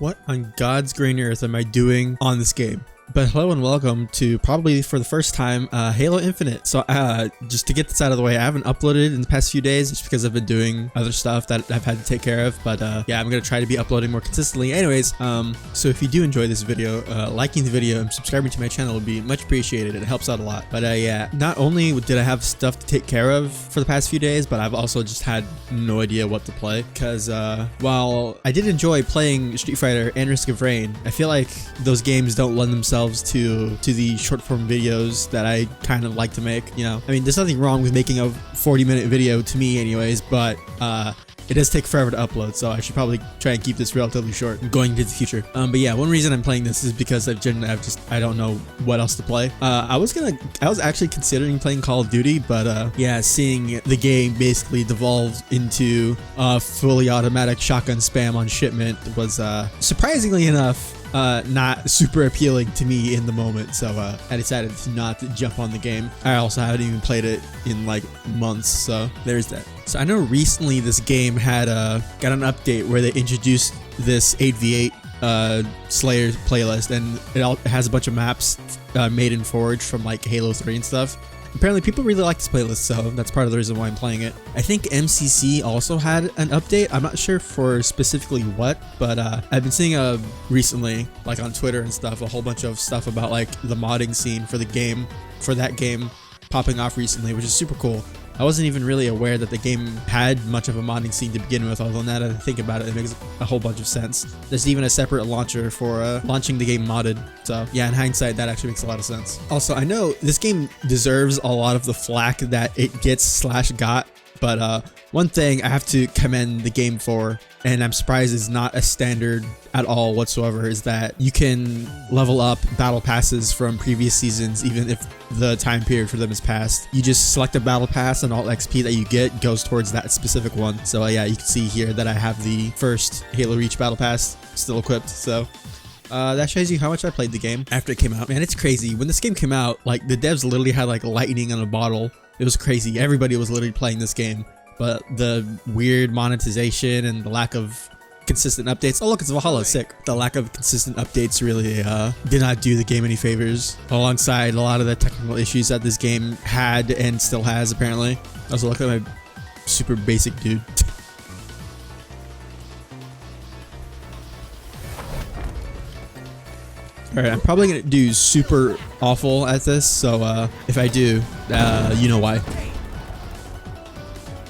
What on God's green earth am I doing on this game? But hello and welcome to probably for the first time Halo Infinite. So just to get this out of the way, I haven't uploaded in the past few days just because I've been doing other stuff that I've had to take care of. But yeah, I'm gonna try to be uploading more consistently. Anyways, so if you do enjoy this video, liking the video and subscribing to my channel would be much appreciated. It helps out a lot. But yeah, not only did I have stuff to take care of for the past few days, but I've also just had no idea what to play. Because while I did enjoy playing Street Fighter and Risk of Rain, I feel like those games don't lend themselves to the short form videos that I kind of like to make. You know, I mean, there's nothing wrong with making a 40-minute video to me anyways, but it does take forever to upload, so I should probably try and keep this relatively short going into the future. But yeah, one reason I'm playing this is because I don't know what else to play. I was actually considering playing Call of Duty, but yeah, seeing the game basically devolve into fully automatic shotgun spam on shipment was surprisingly enough not super appealing to me in the moment, so I decided to not jump on the game. I also haven't even played it in like months, so there's that. So I know recently this game had got an update where they introduced this 8v8 Slayer playlist, and it has a bunch of maps made in Forge from like Halo 3 and stuff. Apparently people really like this playlist, so that's part of the reason why I'm playing it. I think MCC also had an update. I'm not sure for specifically what, but I've been seeing recently, like on Twitter and stuff, a whole bunch of stuff about like the modding scene for the game, for that game popping off recently, which is super cool. I wasn't even really aware that the game had much of a modding scene to begin with, although now that I think about it, it makes a whole bunch of sense. There's even a separate launcher for launching the game modded, so yeah, in hindsight, that actually makes a lot of sense. Also, I know this game deserves a lot of the flack that it gets/got, but one thing I have to commend the game for, and I'm surprised is not a standard at all whatsoever, is that you can level up battle passes from previous seasons even if the time period for them is passed. You just select a battle pass and all XP that you get goes towards that specific one. So yeah, you can see here that I have the first Halo Reach battle pass still equipped, so that shows you how much I played the game after it came out. Man, it's crazy. When this game came out, like the devs literally had like lightning in a bottle. It was crazy. Everybody was literally playing this game, but the weird monetization and the lack of consistent updates. Oh look, it's Valhalla, sick. The lack of consistent updates really did not do the game any favors, alongside a lot of the technical issues that this game had and still has apparently. Also, look at my super basic dude. Alright, I'm probably gonna do super awful at this, so if I do, you know why.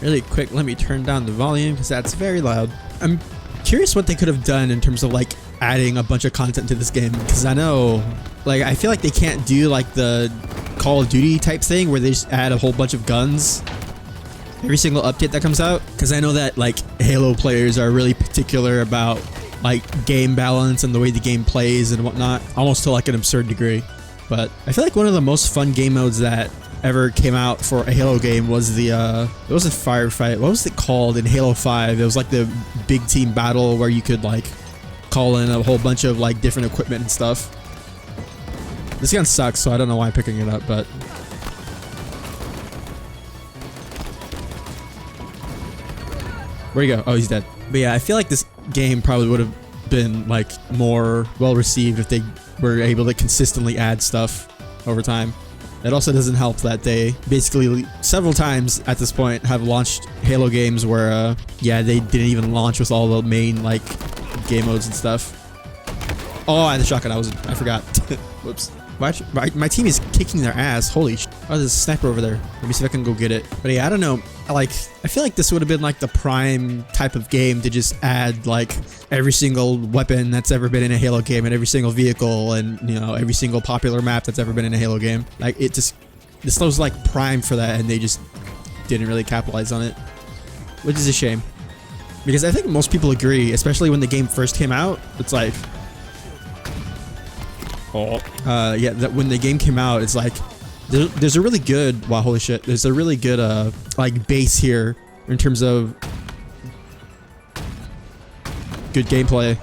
Really quick, let me turn down the volume because that's very loud. I'm curious what they could have done in terms of like adding a bunch of content to this game, because I know, like, I feel like they can't do like the Call of Duty type thing where they just add a whole bunch of guns every single update that comes out, because I know that like Halo players are really particular about like game balance and the way the game plays and whatnot, almost to like an absurd degree. But I feel like one of the most fun game modes that ever came out for a Halo game was the it was a firefight. What was it called in Halo 5? It was like the big team battle where you could like call in a whole bunch of like different equipment and stuff. This gun sucks, so I don't know why I'm picking it up, but where'd he go? Oh, he's dead. But yeah, I feel like this game probably would have been like more well received if they were able to consistently add stuff over time. It also doesn't help that they basically several times at this point have launched Halo games where yeah, they didn't even launch with all the main like game modes and stuff. Oh, I had the shotgun. I forgot. Whoops. My team is kicking their ass. Holy sh! Oh, there's a sniper over there. Let me see if I can go get it. But yeah, I don't know. Like, I feel like this would have been like the prime type of game to just add like every single weapon that's ever been in a Halo game and every single vehicle and, you know, every single popular map that's ever been in a Halo game. Like, this was like prime for that, and they just didn't really capitalize on it, which is a shame. Because I think most people agree, especially when the game first came out, it's like, yeah, that when the game came out, it's like there's a really good, wow, holy shit, there's a really good like base here in terms of good gameplay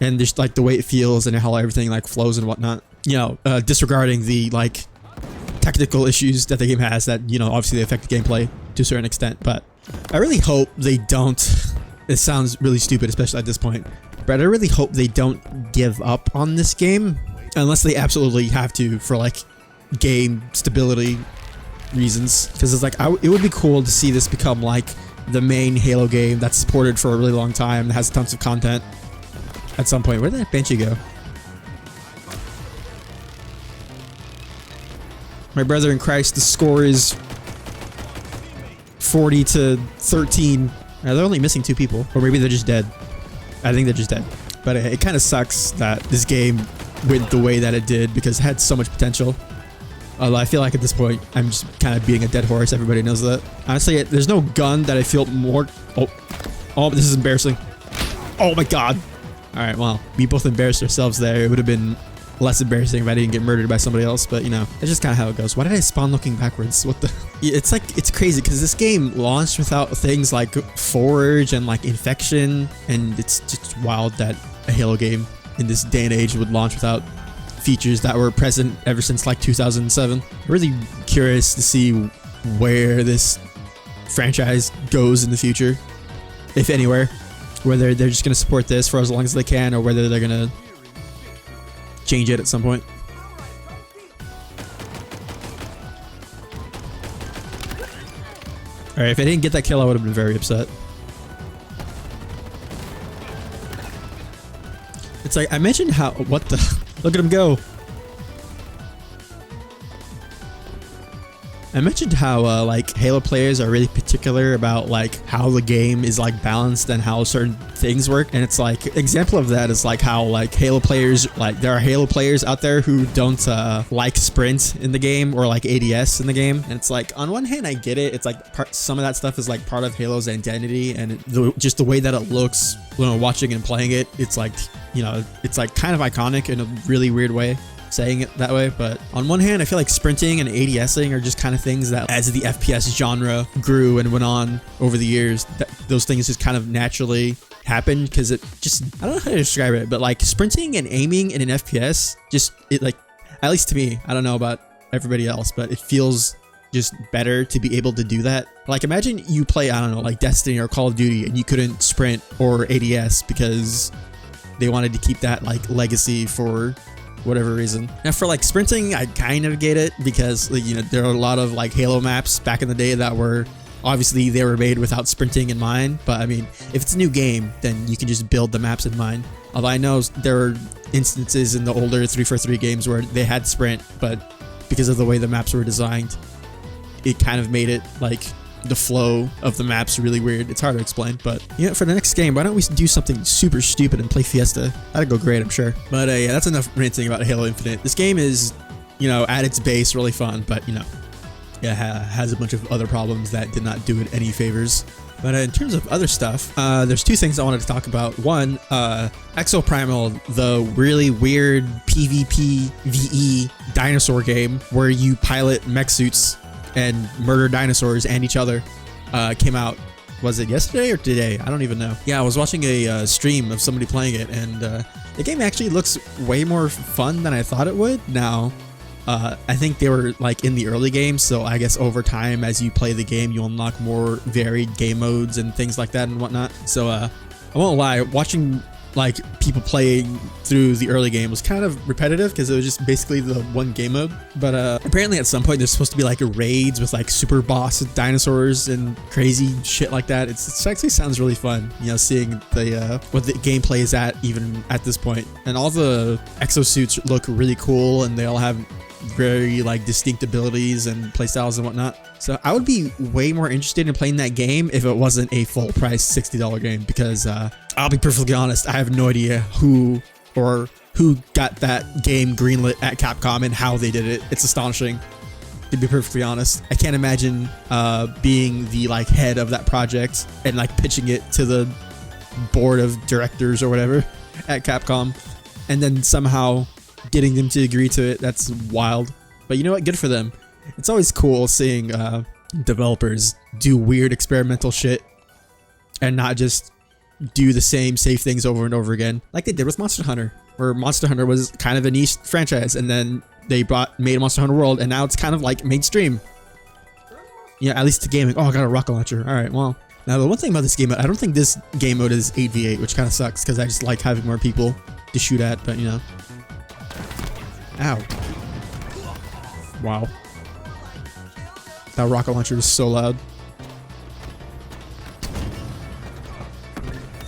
and just like the way it feels and how everything like flows and whatnot, you know, disregarding the like technical issues that the game has that, you know, obviously they affect the gameplay to a certain extent. But I really hope they don't, it sounds really stupid especially at this point, But I really hope they don't give up on this game unless they absolutely have to for like game stability reasons. Because it's like it would be cool to see this become like the main Halo game that's supported for a really long time, that has tons of content at some point. Where did that Banshee go? My brother in Christ, the score is 40 to 13. They're only missing 2 people, or maybe they're just dead. I think they're just dead. But it kind of sucks that this game went the way that it did because it had so much potential. Although I feel like at this point, I'm just kind of beating a dead horse. Everybody knows that. Honestly, there's no gun that I feel more... Oh, this is embarrassing. Oh my god. All right, well, we both embarrassed ourselves there. It would have been less embarrassing if I didn't get murdered by somebody else, but you know, it's just kind of how it goes. Why did I spawn looking backwards? What the? It's like, it's crazy because this game launched without things like Forge and like Infection, and it's just wild that a Halo game in this day and age would launch without features that were present ever since like 2007. I'm really curious to see where this franchise goes in the future, if anywhere. Whether they're just going to support this for as long as they can, or whether they're going to change it at some point. Alright, if I didn't get that kill, I would have been very upset. It's like, I mentioned how... What the... Look at him go! I mentioned how like Halo players are really particular about like how the game is like balanced and how certain things work, and it's like example of that is like how like Halo players, like there are Halo players out there who don't like sprint in the game or like ADS in the game, and it's like on one hand I get it, it's like some of that stuff is like part of Halo's identity, and just the way that it looks when I'm watching and playing it, it's like, you know, it's like kind of iconic in a really weird way, saying it that way. But on one hand, I feel like sprinting and ADSing are just kind of things that as the FPS genre grew and went on over the years, those things just kind of naturally happened because it just, I don't know how to describe it, but like sprinting and aiming in an FPS, just it like, at least to me, I don't know about everybody else, but it feels just better to be able to do that. Like imagine you play, I don't know, like Destiny or Call of Duty and you couldn't sprint or ADS because they wanted to keep that like legacy for whatever reason. Now for like sprinting, I kind of get it because like, you know, there are a lot of like Halo maps back in the day that were obviously they were made without sprinting in mind, but I mean, if it's a new game, then you can just build the maps in mind. Although I know there are instances in the older 343 games where they had sprint, but because of the way the maps were designed, it kind of made it like the flow of the maps really weird. It's hard to explain, but you know, for the next game, why don't we do something super stupid and play Fiesta? That'd go great, I'm sure. But yeah, that's enough ranting about Halo Infinite. This game is, you know, at its base really fun, but you know, it has a bunch of other problems that did not do it any favors. But in terms of other stuff, there's 2 things I wanted to talk about. One, Exoprimal, the really weird PvP VE dinosaur game where you pilot mech suits and murder dinosaurs and each other, came out. Was it yesterday or today? I don't even know. Yeah, I was watching a stream of somebody playing it, and the game actually looks way more fun than I thought it would. Now, I think they were like in the early game, so I guess over time as you play the game, you unlock more varied game modes and things like that and whatnot. So I won't lie, watching like people playing through the early game was kind of repetitive because it was just basically the one game mode. But apparently at some point there's supposed to be like raids with like super boss dinosaurs and crazy shit like that. It actually sounds really fun, you know, seeing the what the gameplay is at even at this point. And all the exosuits look really cool, and they all have very like distinct abilities and playstyles and whatnot. So I would be way more interested in playing that game if it wasn't a full price $60 game, because I'll be perfectly honest, I have no idea who got that game greenlit at Capcom and how they did it. It's astonishing, to be perfectly honest. I can't imagine being the like head of that project and like pitching it to the board of directors or whatever at Capcom and then somehow getting them to agree to it. That's wild. But you know what? Good for them. It's always cool seeing developers do weird experimental shit and not just do the same safe things over and over again, like they did with Monster Hunter, where Monster Hunter was kind of a niche franchise, and then they made Monster Hunter World, and now it's kind of like mainstream. Yeah, at least to gaming. Oh, I got a rocket launcher. All right, well, Now, the one thing about this game, I don't think this game mode is 8v8, which kind of sucks because I just like having more people to shoot at, but you know. Ow. Wow. That rocket launcher is so loud.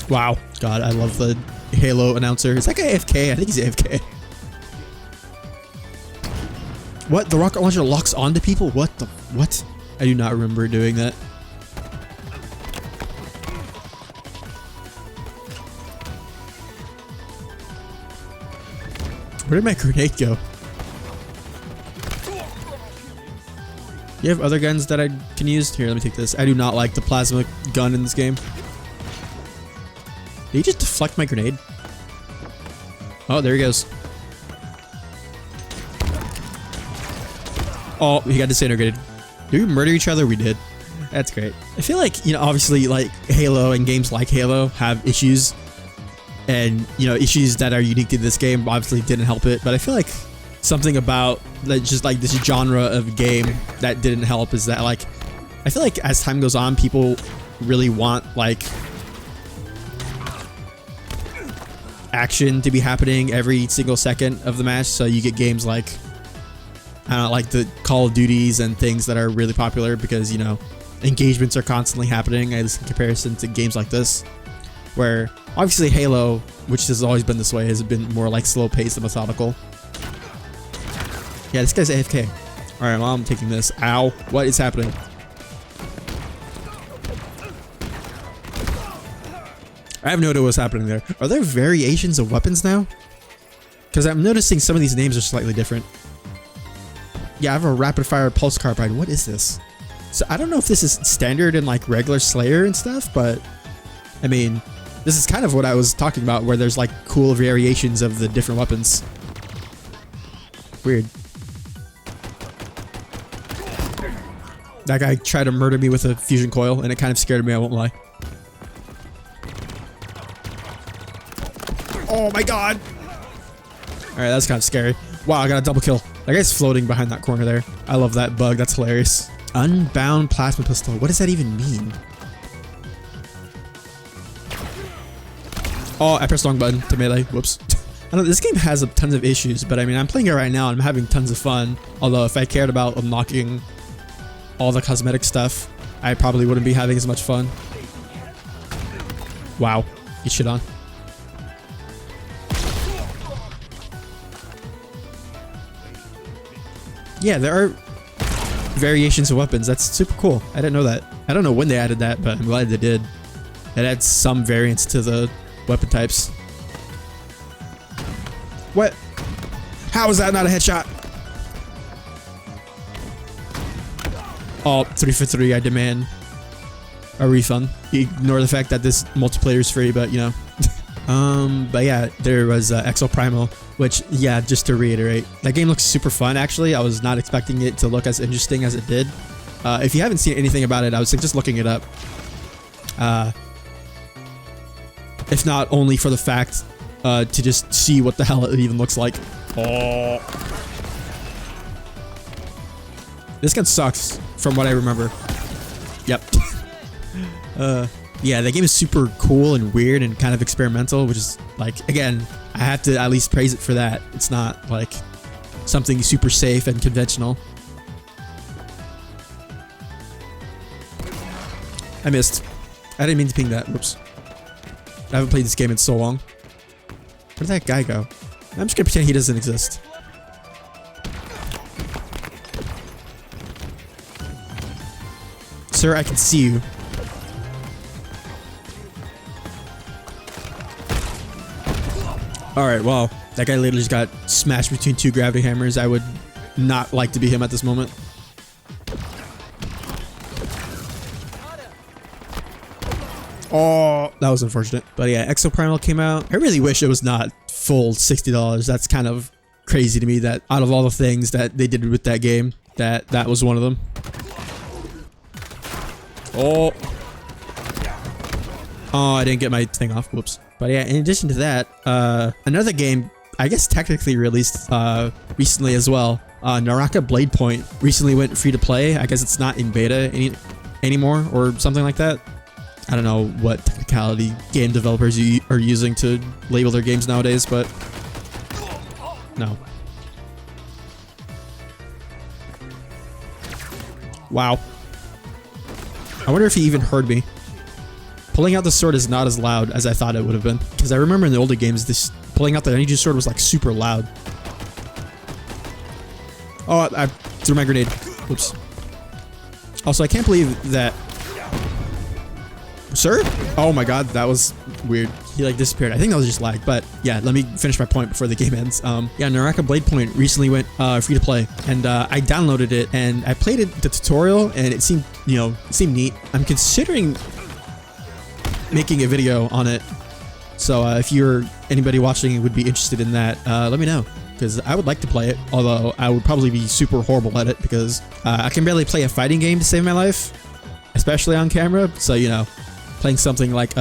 Wow. God, I love the Halo announcer. Is that guy AFK? I think he's AFK. What? The rocket launcher locks onto people? What the? What? I do not remember doing that. Where did my grenade go? You have other guns that I can use? Here, let me take this. I do not like the plasma gun in this game. Did he just deflect my grenade? Oh, there he goes. Oh, he got disintegrated. Did we murder each other? We did. That's great. I feel like, you know, obviously, like, Halo and games like Halo have issues. And, you know, issues that are unique to this game obviously didn't help it. But I feel like something about just like this genre of game that didn't help is that, like, I feel like as time goes on, people really want, like, action to be happening every single second of the match. So you get games like, I don't know, like the Call of Duties and things that are really popular because, you know, engagements are constantly happening as in comparison to games like this, where obviously Halo, which has always been this way, has been more like slow paced and methodical. Yeah, this guy's AFK. Alright, well, I'm taking this. Ow. What is happening? I have no idea what's happening there. Are there variations of weapons now? Because I'm noticing some of these names are slightly different. Yeah, I have a rapid fire pulse carbine. What is this? So I don't know if this is standard in like regular Slayer and stuff, but I mean, this is kind of what I was talking about, where there's like cool variations of the different weapons. Weird. That guy tried to murder me with a fusion coil, and it kind of scared me, I won't lie. Oh my god! Alright, that's kind of scary. Wow, I got a double kill. That guy's floating behind that corner there. I love that bug, that's hilarious. Unbound plasma pistol, what does that even mean? Oh, I pressed the wrong button to melee, whoops. I don't know, this game has tons of issues, but I mean, I'm playing it right now and I'm having tons of fun. Although if I cared about unlocking all the cosmetic stuff, I probably wouldn't be having as much fun. Wow, get shit on. Yeah, there are variations of weapons. That's super cool. I didn't know that. I don't know when they added that, but I'm glad they did. It adds some variance to the weapon types. What? How is that not a headshot? Oh, 3 for 3, I demand a refund. Ignore the fact that this multiplayer is free, but you know. But yeah, there was Exoprimal, which, yeah, just to reiterate, that game looks super fun, actually. I was not expecting it to look as interesting as it did. If you haven't seen anything about it, I would suggest looking it up. If not only for the fact to just see what the hell it even looks like. Oh. This gun sucks, from what I remember. Yep. Yeah, the game is super cool and weird and kind of experimental, which is, like, again, I have to at least praise it for that. It's not, like, something super safe and conventional. I missed. I didn't mean to ping that. Whoops. I haven't played this game in so long. Where did that guy go? I'm just gonna pretend he doesn't exist. Sir, I can see you. Alright, well, that guy literally just got smashed between 2 gravity hammers. I would not like to be him at this moment. Oh, that was unfortunate. But yeah, Exoprimal came out. I really wish it was not full $60. That's kind of crazy to me that out of all the things that they did with that game, that was one of them. Oh. Oh, I didn't get my thing off. Whoops. But yeah, in addition to that, another game, I guess technically released recently as well. Naraka Bladepoint recently went free to play. I guess it's not in beta anymore or something like that. I don't know what technicality game developers are using to label their games nowadays, but no. Wow. I wonder if he even heard me. Pulling out the sword is not as loud as I thought it would have been. Because I remember in the older games, this pulling out the energy sword was like super loud. Oh, I threw my grenade. Oops. Also, I can't believe that... Sir? Oh my god, that was weird. He like disappeared. I think that was just lag, but yeah, let me finish my point before the game ends. Yeah, Naraka Bladepoint recently went free to play, and I downloaded it and I played the tutorial, and it seemed, you know, it seemed neat. I'm considering making a video on it, so if you're anybody watching who would be interested in that, let me know, because I would like to play it, although I would probably be super horrible at it because I can barely play a fighting game to save my life, especially on camera. So, you know, playing something like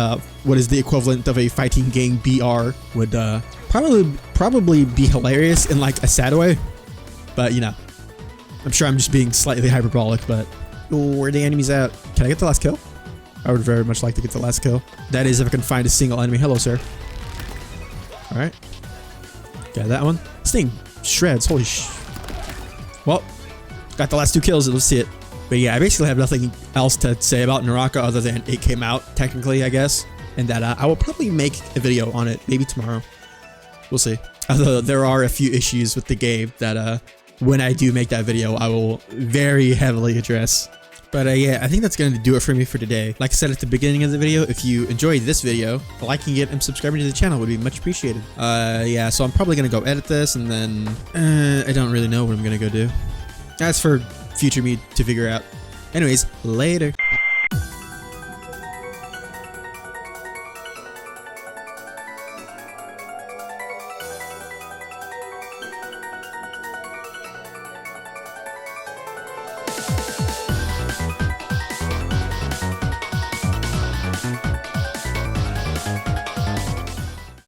what is the equivalent of a fighting game BR would probably be hilarious in like a sad way, but you know, I'm sure I'm just being slightly hyperbolic. But where are the enemies at? Can I get the last kill? I would very much like to get the last kill. That is, if I can find a single enemy. Hello, sir. All right, got that one. This thing shreds. Holy sh! Well, got the last 2 kills. Let's see it. But yeah, I basically have nothing else to say about Naraka other than it came out, technically, I guess. And that I will probably make a video on it, maybe tomorrow. We'll see. Although there are a few issues with the game that when I do make that video, I will very heavily address. But yeah, I think that's going to do it for me for today. Like I said at the beginning of the video, if you enjoyed this video, liking it and subscribing to the channel would be much appreciated. Yeah, so I'm probably going to go edit this, and then I don't really know what I'm going to go do. That's for future me to figure out. Anyways, later.